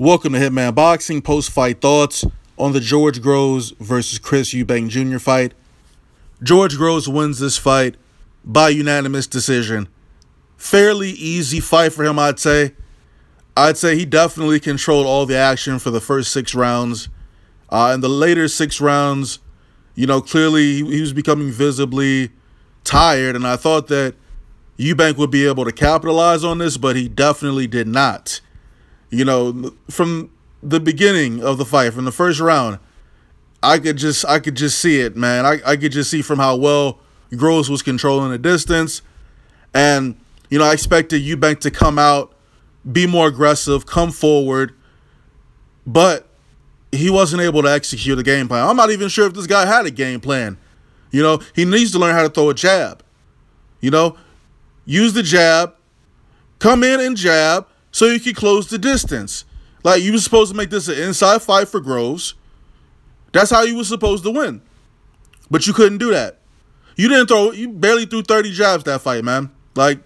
Welcome to Hitman Boxing post-fight thoughts on the George Groves versus Chris Eubank Jr. fight. George Groves wins this fight by unanimous decision. Fairly easy fight for him, I'd say. I'd say he definitely controlled all the action for the first 6 rounds. In the later 6 rounds, clearly he was becoming visibly tired, and I thought that Eubank would be able to capitalize on this, but he definitely did not. From the beginning of the fight, from the first round, I could just see it, man. I could just see from how well Groves was controlling the distance. And, I expected Eubank to come out, be more aggressive, come forward, but he wasn't able to execute a game plan. I'm not even sure if this guy had a game plan. He needs to learn how to throw a jab. Use the jab, come in and jab, so you can close the distance. Like, you were supposed to make this an inside fight for Groves. That's how you were supposed to win. But you couldn't do that. You barely threw 30 jabs that fight, man. Like,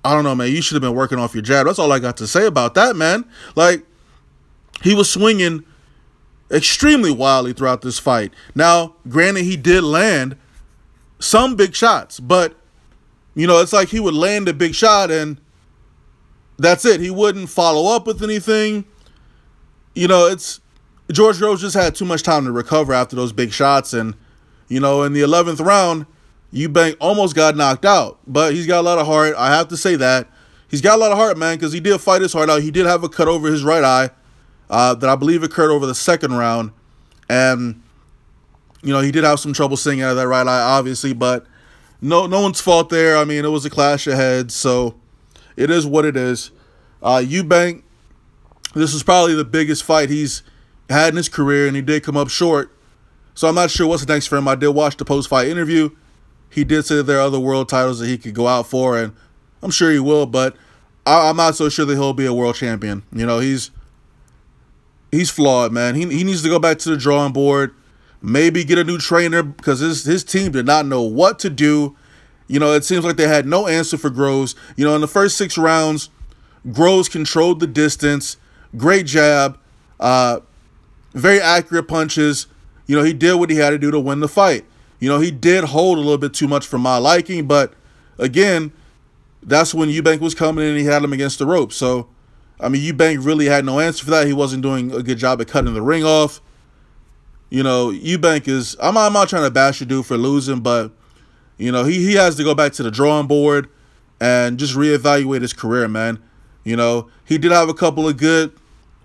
I don't know, man. You should have been working off your jab. That's all I got to say about that, man. Like, he was swinging extremely wildly throughout this fight. Now, granted, he did land some big shots, but, it's like he would land a big shot and that's it. He wouldn't follow up with anything. George Groves just had too much time to recover after those big shots. And, in the 11th round, Eubank almost got knocked out. But he's got a lot of heart. I have to say that. He's got a lot of heart, man, because he did fight his heart out. He did have a cut over his right eye that I believe occurred over the 2nd round. And, he did have some trouble seeing out of that right eye, obviously. But no one's fault there. I mean, it was a clash of heads, so it is what it is. Eubank, this is probably the biggest fight he's had in his career, and he did come up short. So I'm not sure what's next for him. I did watch the post-fight interview. He did say that there are other world titles that he could go out for, and I'm sure he will, but I'm not so sure that he'll be a world champion. He's flawed, man. He needs to go back to the drawing board, maybe get a new trainer, because his team did not know what to do. It seems like they had no answer for Groves. In the first 6 rounds, Groves controlled the distance, great jab, very accurate punches. He did what he had to do to win the fight. He did hold a little bit too much for my liking, but again, that's when Eubank was coming in and he had him against the rope. So, Eubank really had no answer for that. He wasn't doing a good job at cutting the ring off. Eubank is, I'm not trying to bash the dude for losing, but he has to go back to the drawing board and just reevaluate his career, man. He did have a couple of good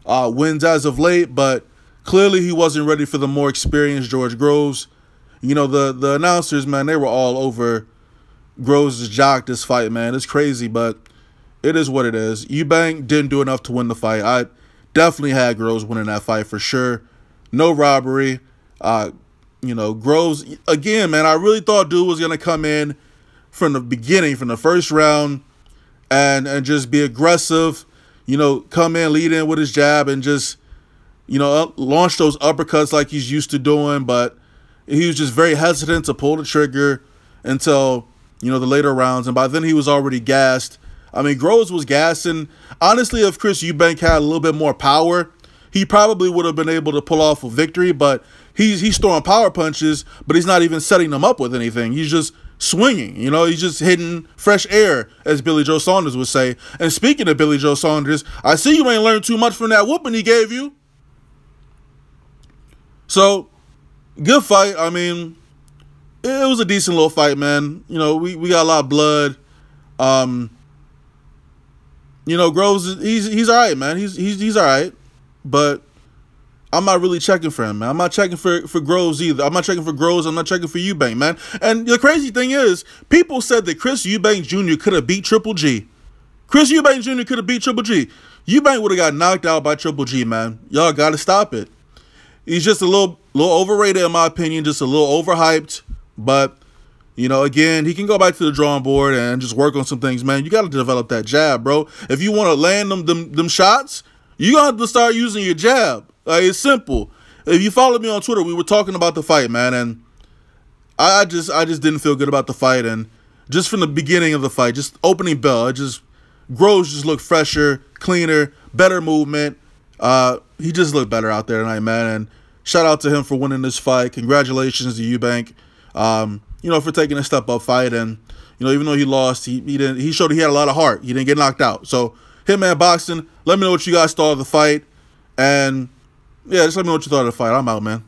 wins as of late, but clearly he wasn't ready for the more experienced George Groves. The announcers, man, they were all over Groves' jock this fight, man. It's crazy, but it is what it is. Eubank didn't do enough to win the fight. I definitely had Groves winning that fight for sure. No robbery. Groves, again, man, I really thought dude was going to come in from the beginning, from the first round, and just be aggressive, come in, lead in with his jab, and just, launch those uppercuts like he's used to doing. But he was just very hesitant to pull the trigger until, the later rounds. And by then he was already gassed. Groves was gassing. Honestly, if Chris Eubank had a little bit more power, he probably would have been able to pull off a victory, but he's throwing power punches, but he's not even setting them up with anything. He's just swinging, he's just hitting fresh air, as Billy Joe Saunders would say. And speaking of Billy Joe Saunders, I see you ain't learned too much from that whooping he gave you. So, good fight. It was a decent little fight, man. We got a lot of blood. Groves, he's all right, man. He's all right. But I'm not really checking for him, man. I'm not checking for Groves either. I'm not checking for Groves. I'm not checking for Eubank, man. And the crazy thing is, people said that Chris Eubank Jr. could have beat Triple G. Chris Eubank Jr. could have beat Triple G. Eubank would have got knocked out by Triple G, man. Y'all got to stop it. He's just a little overrated, in my opinion, just a little overhyped. But, again, he can go back to the drawing board and just work on some things, man. You got to develop that jab, bro. If you want to land them shots, you got to start using your jab. Like, it's simple. If you follow me on Twitter, we were talking about the fight, man, and I just didn't feel good about the fight. And just from the beginning of the fight, just opening bell, Groves just looked fresher, cleaner, better movement. He just looked better out there tonight, man. And shout out to him for winning this fight. Congratulations to Eubank, for taking a step up fight. And even though he lost, he showed he had a lot of heart. He didn't get knocked out. So Hitman Boxing, let me know what you guys thought of the fight. And yeah, just let me know what you thought of the fight. I'm out, man.